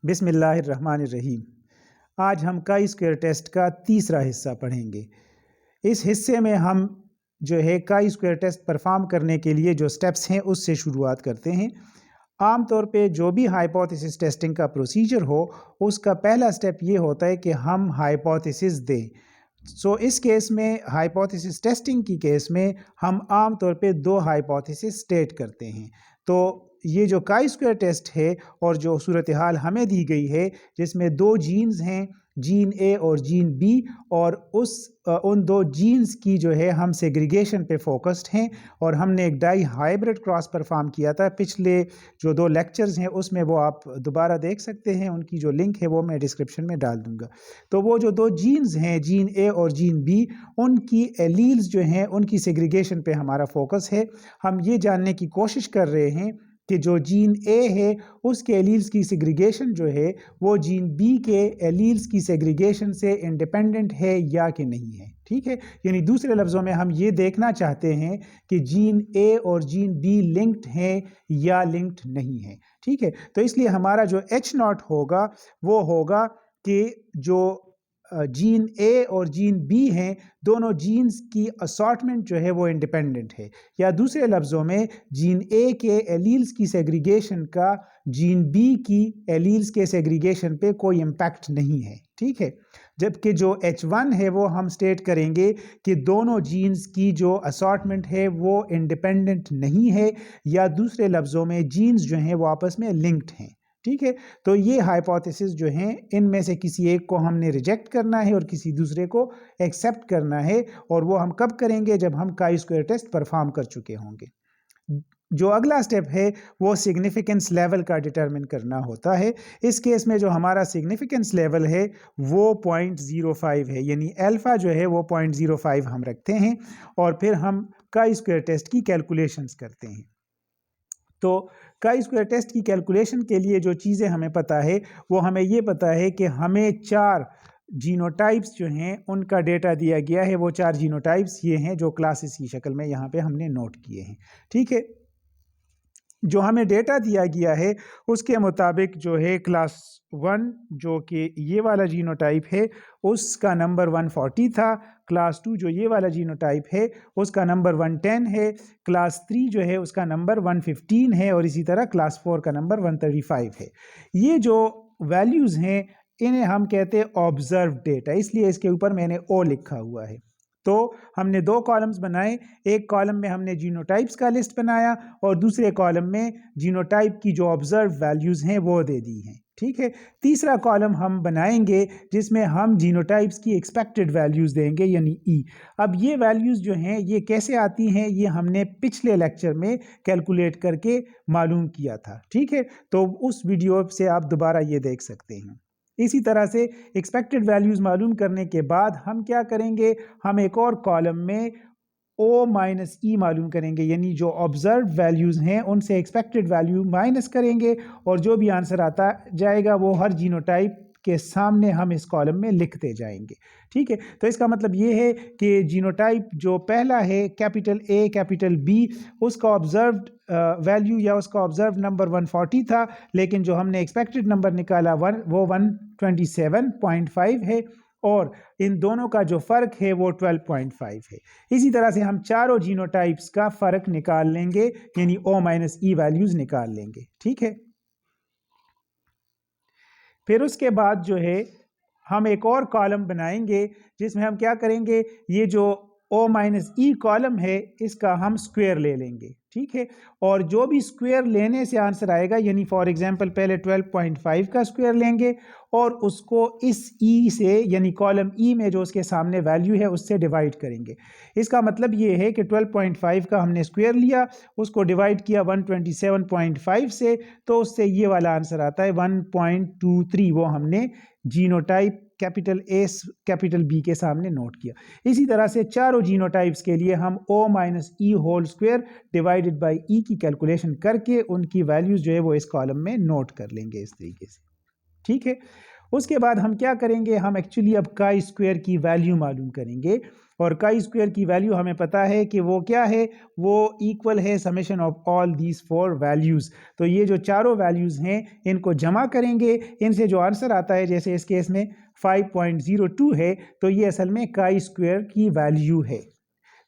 बिस्मिल्लाहिर्रहमानिर्रहीम। आज हम काई स्क्वायर टेस्ट का तीसरा हिस्सा पढ़ेंगे। इस हिस्से में हम जो है काई स्क्वायर टेस्ट परफॉर्म करने के लिए जो स्टेप्स हैं उससे शुरुआत करते हैं। आम तौर पे जो भी हाइपोथेसिस टेस्टिंग का प्रोसीजर हो, उसका पहला स्टेप ये होता है कि हम हाइपोथेसिस दें। इस केस में हाइपोथेसिस टेस्टिंग की केस में हम आम तौर पे दो हाइपोथेसिस स्टेट करते हैं। तो ये जो काई स्क्वायर टेस्ट है और जो सूरत हाल हमें दी गई है, जिसमें दो जीन्स हैं, जीन ए और जीन बी, और उन दो जीन्स की जो है हम सेग्रीगेशन पे फोकस्ड हैं। और हमने एक डाई हाइब्रिड क्रॉस परफॉर्म किया था। पिछले जो दो लेक्चर्स हैं उसमें वो आप दोबारा देख सकते हैं, उनकी जो लिंक है वो मैं डिस्क्रिप्शन में डाल दूंगा। तो वो जो दो जीन्स हैं, जीन ए और जीन बी, उनकी एलील्स जो हैं उनकी सेग्रीगेशन पे हमारा फोकस है। हम ये जानने की कोशिश कर रहे हैं कि जो जीन ए है उसके एलील्स की सेग्रीगेशन जो है वो जीन बी के एलील्स की सेग्रीगेशन से इंडिपेंडेंट है या कि नहीं है। ठीक है, यानी दूसरे लफ्ज़ों में हम ये देखना चाहते हैं कि जीन ए और जीन बी लिंक्ड हैं या लिंक्ड नहीं है। ठीक है, तो इसलिए हमारा जो H0 होगा वो होगा कि जो जीन ए और जीन बी हैं, दोनों जीन्स की असॉर्टमेंट जो है वो इंडिपेंडेंट है, या दूसरे लफ्ज़ों में जीन ए के एलील्स की सेग्रीगेशन का जीन बी की एलील्स के सेग्रीगेशन पे कोई इम्पैक्ट नहीं है। ठीक है, जबकि जो H1 है वो हम स्टेट करेंगे कि दोनों जीन्स की जो असॉर्टमेंट है वो इंडिपेंडेंट नहीं है, या दूसरे लफ्ज़ों में जीन्स जो हैं वो आपस में लिंक्ड हैं। ठीक है, तो ये हाइपोथेसिस जो हैं इनमें से किसी एक को हमने रिजेक्ट करना है और किसी दूसरे को एक्सेप्ट करना है। और वो हम कब करेंगे? जब हम काई स्क्वायर टेस्ट परफॉर्म कर चुके होंगे। जो अगला स्टेप है वो सिग्निफिकेंस लेवल का डिटरमिन करना होता है। इस केस में जो हमारा सिग्निफिकेंस लेवल है वो 0.05 है, यानी अल्फा जो है वो 0.05 हम रखते हैं, और फिर हम काई स्क्वायर टेस्ट की कैलकुलेशंस करते हैं। तो काई स्क्वायर टेस्ट की कैलकुलेशन के लिए जो चीज़ें हमें पता है वो हमें ये पता है कि हमें 4 जीनोटाइप्स जो हैं उनका डेटा दिया गया है। वो 4 जीनोटाइप्स ये हैं जो क्लासेस की शक्ल में यहाँ पे हमने नोट किए हैं। ठीक है, जो हमें डेटा दिया गया है उसके मुताबिक जो है क्लास 1 जो कि ये वाला जीनोटाइप है उसका नंबर 140 था। क्लास 2 जो ये वाला जीनोटाइप है उसका नंबर 110 है। क्लास 3 जो है उसका नंबर 115 है, और इसी तरह क्लास 4 का नंबर 135 है। ये जो वैल्यूज़ हैं इन्हें हम कहते हैं ऑब्जर्व डेटा, इसलिए इसके ऊपर मैंने ओ लिखा हुआ है। तो हमने दो कॉलम्स बनाए, एक कॉलम में हमने जीनोटाइप्स का लिस्ट बनाया और दूसरे कॉलम में जीनोटाइप की जो ऑब्जर्व वैल्यूज़ हैं वो दे दी हैं। ठीक है, तीसरा कॉलम हम बनाएंगे जिसमें हम जीनोटाइप्स की एक्सपेक्टेड वैल्यूज़ देंगे, यानी ई। अब ये वैल्यूज़ जो हैं ये कैसे आती हैं ये हमने पिछले लेक्चर में कैलकुलेट करके मालूम किया था। ठीक है, तो उस वीडियो से आप दोबारा ये देख सकते हैं। इसी तरह से एक्सपेक्टेड वैल्यूज़ मालूम करने के बाद हम क्या करेंगे, हम एक और कॉलम में ओ माइनस ई मालूम करेंगे, यानी जो ऑब्जर्व वैल्यूज़ हैं उनसे एक्सपेक्टेड वैल्यू माइनस करेंगे, और जो भी आंसर आता जाएगा वो हर जीनोटाइप के सामने हम इस कॉलम में लिखते जाएंगे। ठीक है, तो इसका मतलब ये है कि जीनोटाइप जो पहला है कैपिटल ए कैपिटल बी, उसका ऑब्जर्व्ड वैल्यू या उसका ऑब्जर्व नंबर 140 था, लेकिन जो हमने एक्सपेक्टेड नंबर निकाला वो 127.5 है, और इन दोनों का जो फ़र्क है वो 12.5 है। इसी तरह से हम चारों जीनोटाइप्स का फ़र्क निकाल लेंगे, यानी ओ माइनस ई वैल्यूज़ निकाल लेंगे। ठीक है, फिर उसके बाद जो है हम एक और कॉलम बनाएंगे जिसमें हम क्या करेंगे, ये जो ओ माइनस ई कॉलम है इसका हम स्क्वायर ले लेंगे। ठीक है, और जो भी स्क्वायर लेने से आंसर आएगा, यानी फॉर एग्जांपल पहले 12.5 का स्क्वायर लेंगे और उसको इस ई से, यानी कॉलम ई में जो उसके सामने वैल्यू है उससे डिवाइड करेंगे। इसका मतलब ये है कि 12.5 का हमने स्क्वायर लिया, उसको डिवाइड किया 127.5 से, तो उससे ये वाला आंसर आता है 1.23। वो हमने genotype capital A capital B के सामने नोट किया। इसी तरह से चारों जीनोटाइप्स के लिए हम O minus E whole square divided by E की कैलकुलेशन करके उनकी वैल्यूज जो है वो इस कॉलम में नोट कर लेंगे इस तरीके से। ठीक है, उसके बाद हम क्या करेंगे, हम एक्चुअली अब काई स्क्वायर की वैल्यू मालूम करेंगे। और काई स्क्वायर की वैल्यू हमें पता है कि वो क्या है, वो इक्वल है summation of all these 4 values. तो ये जो चारों वैल्यूज़ हैं इनको जमा करेंगे, इनसे जो आंसर आता है, जैसे इस केस में 5.02 है, तो ये असल में काई स्क्वायर की वैल्यू है।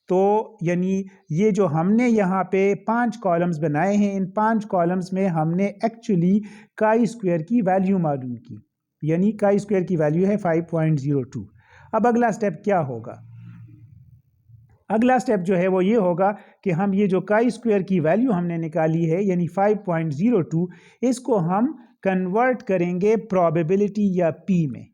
तो यानी ये जो हमने यहाँ पे 5 कॉलम्स बनाए हैं, इन 5 कॉलम्स में हमने एक्चुअली काई स्क्वायर की वैल्यू मालूम की, यानी काई स्क्वायर की वैल्यू है 5.02। अब अगला स्टेप क्या होगा? अगला स्टेप जो है वो ये होगा कि हम ये जो काई स्क्वायर की वैल्यू हमने निकाली है यानी 5.02, इसको हम कन्वर्ट करेंगे प्रोबेबिलिटी या पी में।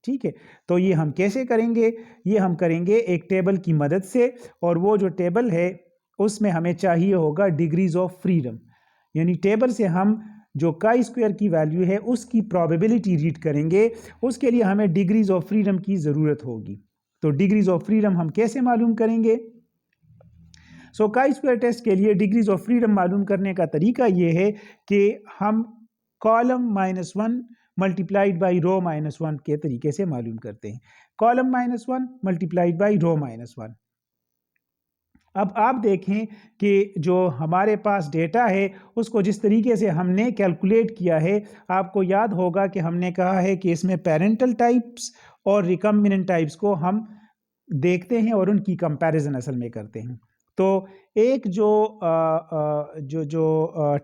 ठीक है, तो ये हम कैसे करेंगे? ये हम करेंगे एक टेबल की मदद से, और वो जो टेबल है उसमें हमें चाहिए होगा डिग्रीज ऑफ फ्रीडम, यानी टेबल से हम जो काई स्क्वायर की वैल्यू है उसकी प्रोबेबिलिटी रीड करेंगे। उसके लिए हमें डिग्रीज ऑफ फ्रीडम की ज़रूरत होगी। तो डिग्रीज ऑफ फ्रीडम हम कैसे मालूम करेंगे? सो काई स्क्वायर टेस्ट के लिए डिग्रीज ऑफ फ्रीडम मालूम करने का तरीका ये है कि हम कॉलम -1 मल्टीप्लाइड बाई रो -1 के तरीके से मालूम करते हैं। Column -1 multiplied by rho -1। अब आप देखें कि जो हमारे पास डेटा है उसको जिस तरीके से हमने कैलकुलेट किया है, आपको याद होगा कि हमने कहा है कि इसमें पेरेंटल टाइप्स और रिकम्बिनेंट टाइप्स को हम देखते हैं और उनकी कंपैरिजन असल में करते हैं। तो एक जो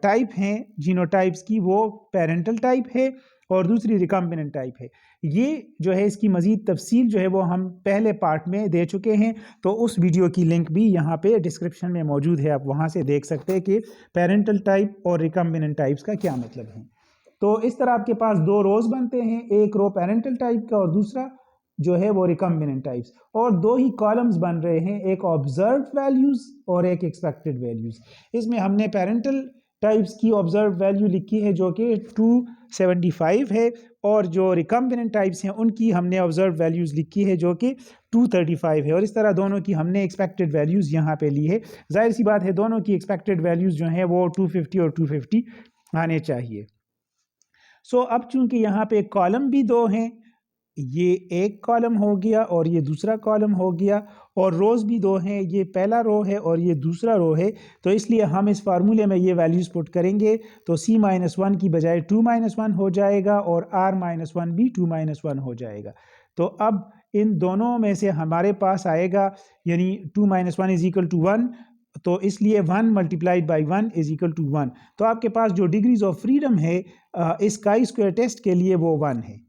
टाइप हैं जीनोटाइप्स की, वो पेरेंटल टाइप है और दूसरी रिकम्बिनेंट टाइप है। ये जो है इसकी मज़ीद तफसील जो है वो हम पहले पार्ट में दे चुके हैं, तो उस वीडियो की लिंक भी यहाँ पे डिस्क्रिप्शन में मौजूद है, आप वहाँ से देख सकते हैं कि पेरेंटल टाइप और रिकम्बिनेंट टाइप्स का क्या मतलब है। तो इस तरह आपके पास 2 रोज बनते हैं, एक रो पेरेंटल टाइप का और दूसरा जो है वो रिकम्बिनेंट टाइप्स, और 2 ही कॉलम्स बन रहे हैं, एक ऑब्जर्व्ड वैल्यूज और एक एक्सपेक्टेड वैल्यूज। इसमें हमने पेरेंटल टाइप्स की ऑब्जर्व्ड वैल्यू लिखी है जो कि 275 है, और जो रिकम्बिनेंट टाइप्स हैं उनकी हमने ऑब्जर्व्ड वैल्यूज लिखी है जो कि 235 है, और इस तरह दोनों की हमने एक्सपेक्टेड वैल्यूज यहाँ पे ली है। जाहिर सी बात है दोनों की एक्सपेक्टेड वैल्यूज जो हैं वो 250 और 250 आने चाहिए। सो अब चूंकि यहाँ पे कॉलम भी 2 हैं, ये एक कॉलम हो गया और ये दूसरा कॉलम हो गया, और रोज भी 2 हैं, ये पहला रो है और ये दूसरा रो है, तो इसलिए हम इस फार्मूले में ये वैल्यूज पुट करेंगे, तो c-1 की बजाय 2-1 हो जाएगा और r-1 भी 2-1 हो जाएगा। तो अब इन दोनों में से हमारे पास आएगा, यानी 2-1 इज इक्वल टू 1, तो इसलिए 1 multiplied by 1 is equal to 1। तो आपके पास जो डिग्रीज ऑफ फ्रीडम है इस काई स्क्वायर टेस्ट के लिए वो 1 है।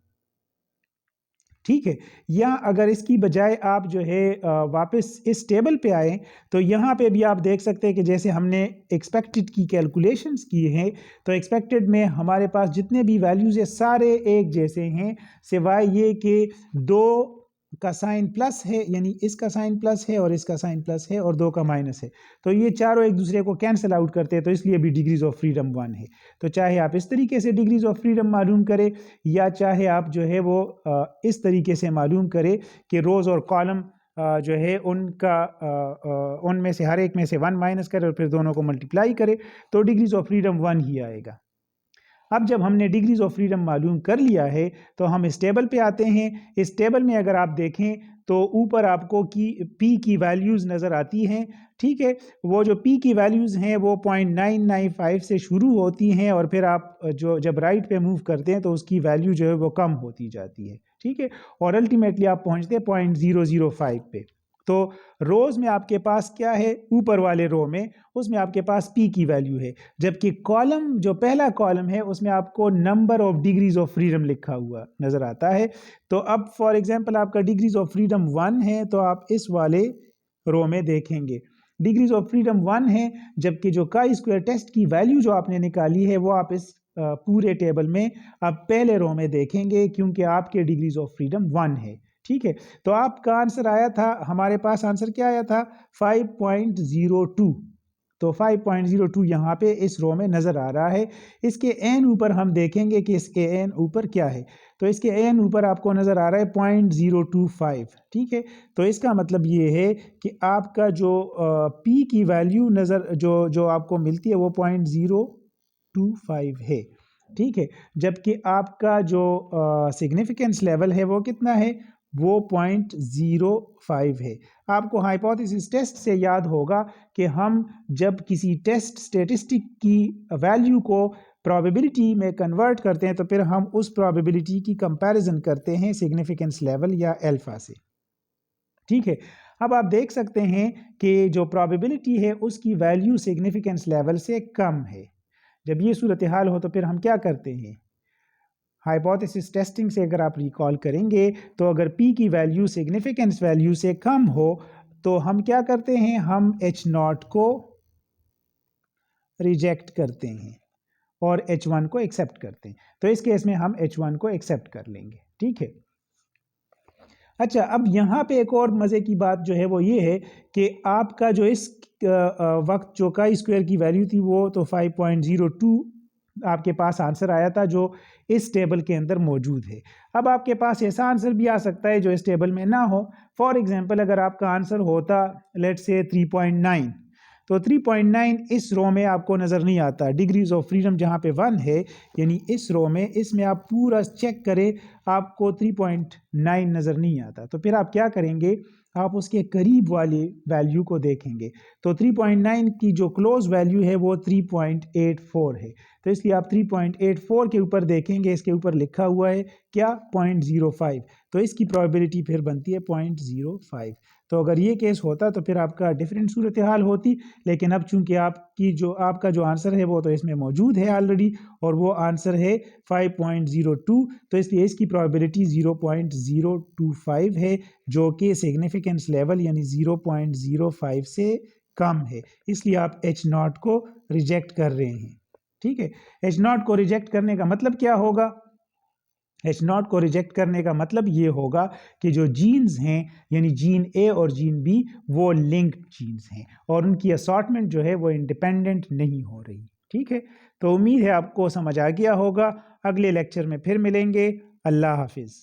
ठीक है, या अगर इसकी बजाय आप जो है वापस इस टेबल पे आए, तो यहाँ पे भी आप देख सकते हैं कि जैसे हमने एक्सपेक्टेड की कैलकुलेशंस की हैं, तो एक्सपेक्टेड में हमारे पास जितने भी वैल्यूज़ है सारे एक जैसे हैं, सिवाय ये कि 2 का साइन प्लस है, यानी इसका साइन प्लस है और इसका साइन प्लस है, और 2 का माइनस है, तो ये चारों एक दूसरे को कैंसिल आउट करते हैं, तो इसलिए भी डिग्रीज ऑफ फ्रीडम 1 है। तो चाहे आप इस तरीके से डिग्रीज ऑफ फ्रीडम मालूम करें, या चाहे आप जो है वो इस तरीके से मालूम करें कि रोज़ और कॉलम जो है उनका उनमें से हर एक में से 1 माइनस करे और फिर दोनों को मल्टीप्लाई करे, तो डिग्रीज ऑफ फ्रीडम 1 ही आएगा। अब जब हमने डिग्रीज ऑफ फ्रीडम मालूम कर लिया है, तो हम इस टेबल पे आते हैं। इस टेबल में अगर आप देखें तो ऊपर आपको पी की वैल्यूज़ नज़र आती हैं। ठीक है, वो जो पी की वैल्यूज़ हैं वो 0.995 से शुरू होती हैं, और फिर आप जब राइट पे मूव करते हैं तो उसकी वैल्यू जो है वो कम होती जाती है। ठीक है, और अल्टीमेटली आप पहुंचते हैं 0.005 पे। तो रोज़ में आपके पास क्या है, ऊपर वाले रो में उसमें आपके पास पी की वैल्यू है, जबकि कॉलम जो पहला कॉलम है उसमें आपको number of degrees of freedom लिखा हुआ नज़र आता है। तो अब फॉर एग्जांपल आपका डिग्रीज ऑफ फ्रीडम 1 है, तो आप इस वाले रो में देखेंगे डिग्रीज ऑफ फ्रीडम 1 है, जबकि जो काई स्क्वायर टेस्ट की वैल्यू जो आपने निकाली है वो आप इस पूरे टेबल में आप पहले रो में देखेंगे, क्योंकि आपके डिग्रीज ऑफ फ्रीडम 1 है। ठीक है, तो आपका आंसर आया था, हमारे पास आंसर क्या आया था, 5.02। तो 5.02 यहाँ पे इस रो में नज़र आ रहा है। इसके एन ऊपर हम देखेंगे कि इसके एन ऊपर क्या है, तो इसके एन ऊपर आपको नज़र आ रहा है 0.025। ठीक है, तो इसका मतलब ये है कि आपका जो पी की वैल्यू जो आपको मिलती है वो 0.025 है। ठीक है, जबकि आपका जो सिग्निफिकेंस लेवल है वो कितना है, वो 0.05 है। आपको हाइपोथेसिस टेस्ट से याद होगा कि हम जब किसी टेस्ट स्टेटिस्टिक की वैल्यू को प्रोबेबिलिटी में कन्वर्ट करते हैं तो फिर हम उस प्रोबेबिलिटी की कंपैरिजन करते हैं सिग्निफिकेंस लेवल या अल्फा से। ठीक है, अब आप देख सकते हैं कि जो प्रोबेबिलिटी है उसकी वैल्यू सिग्निफिकेंस लेवल से कम है। जब ये सूरत हाल हो तो फिर हम क्या करते हैं, हाइपोथेसिस टेस्टिंग से अगर आप रिकॉल करेंगे तो अगर p की वैल्यू सिग्निफिकेंस वैल्यू से कम हो तो हम क्या करते हैं, हम H0 को रिजेक्ट करते हैं और H1 को एक्सेप्ट करते हैं। तो इस केस में हम H1 को एक्सेप्ट कर लेंगे। ठीक है, अच्छा, अब यहाँ पे एक और मज़े की बात जो है वो ये है कि आपका जो इस वक्त जो काई स्क्वायर की वैल्यू थी वो तो 5.02 आपके पास आंसर आया था जो इस टेबल के अंदर मौजूद है। अब आपके पास ऐसा आंसर भी आ सकता है जो इस टेबल में ना हो। फॉर एग्जांपल अगर आपका आंसर होता लेट्स से 3.9, तो 3.9 इस रो में आपको नज़र नहीं आता। डिग्रीज ऑफ फ्रीडम जहाँ पे 1 है, यानी इस रो में, इसमें आप पूरा चेक करें आपको 3.9 नज़र नहीं आता। तो फिर आप क्या करेंगे, आप उसके करीब वाली वैल्यू को देखेंगे। तो 3.9 की जो क्लोज वैल्यू है वो 3.84 है। तो इसलिए आप 3.84 के ऊपर देखेंगे, इसके ऊपर लिखा हुआ है क्या, 0.05। तो इसकी प्रोबेबिलिटी फिर बनती है 0.05। तो अगर ये केस होता तो फिर आपका डिफरेंट सूरत हाल होती, लेकिन अब चूंकि आपका जो आंसर है वो तो इसमें मौजूद है ऑलरेडी और वो आंसर है 5.02, तो इसलिए इसकी प्रोबेबिलिटी 0.025 है जो कि सिग्निफिकेंस लेवल यानी 0.05 से कम है। इसलिए आप H0 को रिजेक्ट कर रहे हैं। ठीक है, H0 को रिजेक्ट करने का मतलब क्या होगा, H0 को रिजेक्ट करने का मतलब ये होगा कि जो जीन्स हैं यानी जीन ए और जीन बी वो लिंक्ड जीन्स हैं और उनकी असॉर्टमेंट जो है वो इंडिपेंडेंट नहीं हो रही। ठीक है, तो उम्मीद है आपको समझ आ गया होगा। अगले लेक्चर में फिर मिलेंगे। अल्लाह हाफिज़।